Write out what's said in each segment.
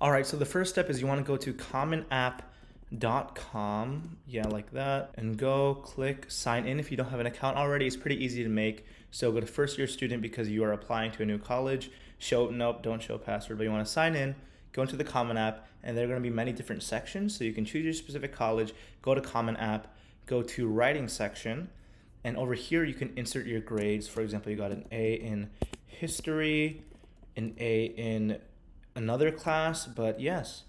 All right, so the first step is you want to go to commonapp.com, yeah, like that, and go click sign in. If you don't have an account already, it's pretty easy to make. So go to first year student because you are applying to a new college. Don't show password, but you want to sign in, go into the Common App, and there are going to be many different sections. So you can choose your specific college, go to Common App, go to writing section, and over here you can insert your grades. For example, you got an A in history, an A in another class, but yes.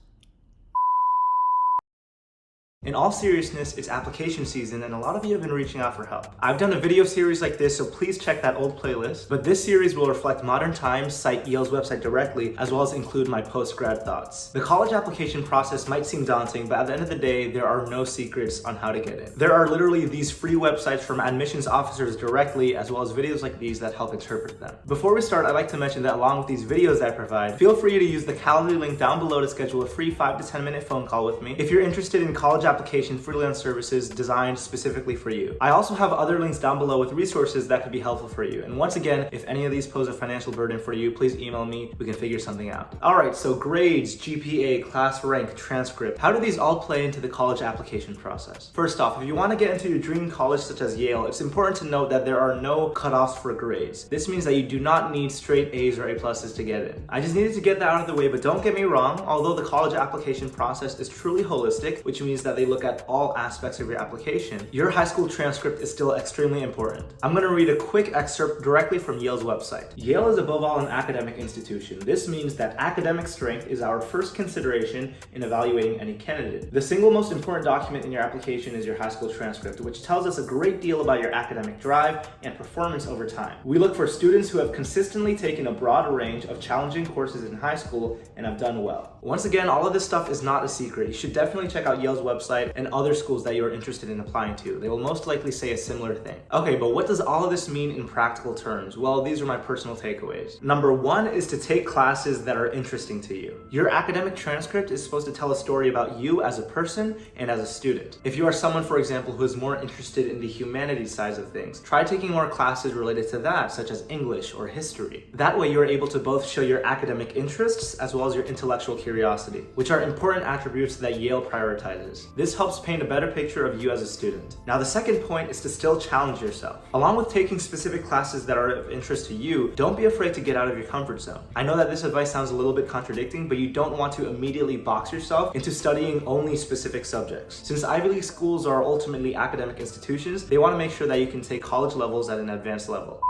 In all seriousness, it's application season and a lot of you have been reaching out for help. I've done a video series like this, so please check that old playlist. But this series will reflect modern times, cite Yale's website directly, as well as include my post-grad thoughts. The college application process might seem daunting, but at the end of the day, there are no secrets on how to get in. There are literally these free websites from admissions officers directly, as well as videos like these that help interpret them. Before we start, I'd like to mention that along with these videos I provide, feel free to use the Calendly link down below to schedule a free 5 to 10 minute phone call with me if you're interested in college application freelance services designed specifically for you. I also have other links down below with resources that could be helpful for you. And once again, if any of these pose a financial burden for you, please email me. We can figure something out. All right, so grades, GPA, class rank, transcript. How do these all play into the college application process? First off, if you want to get into your dream college such as Yale, it's important to note that there are no cutoffs for grades. This means that you do not need straight A's or A pluses to get in. I just needed to get that out of the way, but don't get me wrong, although the college application process is truly holistic, which means that they look at all aspects of your application, your high school transcript is still extremely important. I'm going to read a quick excerpt directly from Yale's website. Yale is above all an academic institution. This means that academic strength is our first consideration in evaluating any candidate. The single most important document in your application is your high school transcript, which tells us a great deal about your academic drive and performance over time. We look for students who have consistently taken a broad range of challenging courses in high school and have done well. Once again, all of this stuff is not a secret. You should definitely check out Yale's website and other schools that you are interested in applying to. They will most likely say a similar thing. Okay, but what does all of this mean in practical terms? Well, these are my personal takeaways. Number one is to take classes that are interesting to you. Your academic transcript is supposed to tell a story about you as a person and as a student. If you are someone, for example, who is more interested in the humanities side of things, try taking more classes related to that, such as English or history. That way you are able to both show your academic interests as well as your intellectual curiosity, which are important attributes that Yale prioritizes. This helps paint a better picture of you as a student. Now, the second point is to still challenge yourself. Along with taking specific classes that are of interest to you, don't be afraid to get out of your comfort zone. I know that this advice sounds a little bit contradicting, but you don't want to immediately box yourself into studying only specific subjects. Since Ivy League schools are ultimately academic institutions, they want to make sure that you can take college levels at an advanced level.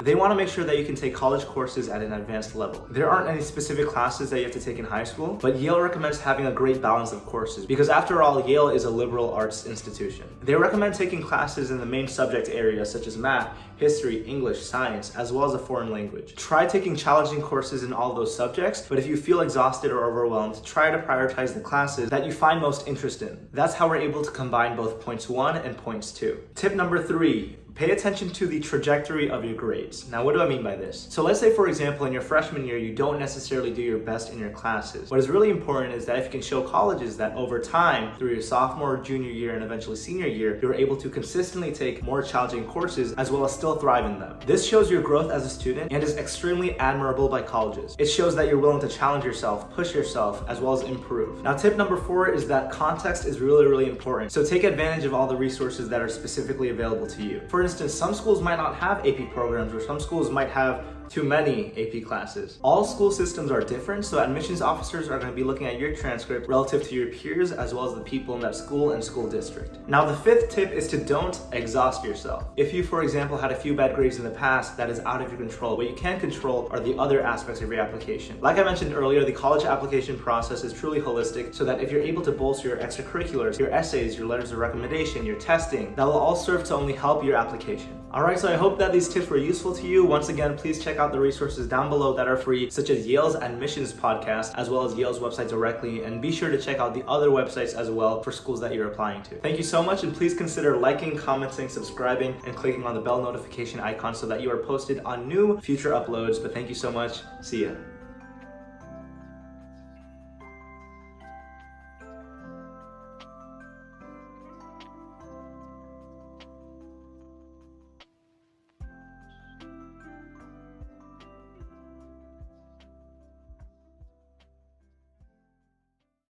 They want to make sure that you can take college courses at an advanced level. There aren't any specific classes that you have to take in high school, but Yale recommends having a great balance of courses because after all, Yale is a liberal arts institution. They recommend taking classes in the main subject areas such as math, history, English, science, as well as a foreign language. Try taking challenging courses in all those subjects, but if you feel exhausted or overwhelmed, try to prioritize the classes that you find most interest in. That's how we're able to combine both points 1 and points 2. Tip number 3. Pay attention to the trajectory of your grades. Now, what do I mean by this? So let's say, for example, in your freshman year, you don't necessarily do your best in your classes. What is really important is that if you can show colleges that over time, through your sophomore, junior year, and eventually senior year, you're able to consistently take more challenging courses as well as still thrive in them. This shows your growth as a student and is extremely admirable by colleges. It shows that you're willing to challenge yourself, push yourself, as well as improve. Now, tip number 4 is that context is really, really important. So take advantage of all the resources that are specifically available to you. For instance, some schools might not have AP programs, or some schools might have too many AP classes. All school systems are different, so admissions officers are going to be looking at your transcript relative to your peers as well as the people in that school and school district. Now, the 5th tip is to don't exhaust yourself. If you, for example, had a few bad grades in the past, that is out of your control. What you can control are the other aspects of your application. Like I mentioned earlier, the college application process is truly holistic, so that if you're able to bolster your extracurriculars, your essays, your letters of recommendation, your testing, that will all serve to only help your application. Alright, so I hope that these tips were useful to you. Once again, please check out the resources down below that are free, such as Yale's admissions podcast, as well as Yale's website directly, and be sure to check out the other websites as well for schools that you're applying to. Thank you so much, and please consider liking, commenting, subscribing, and clicking on the bell notification icon so that you are posted on new future uploads. But thank you so much. See ya.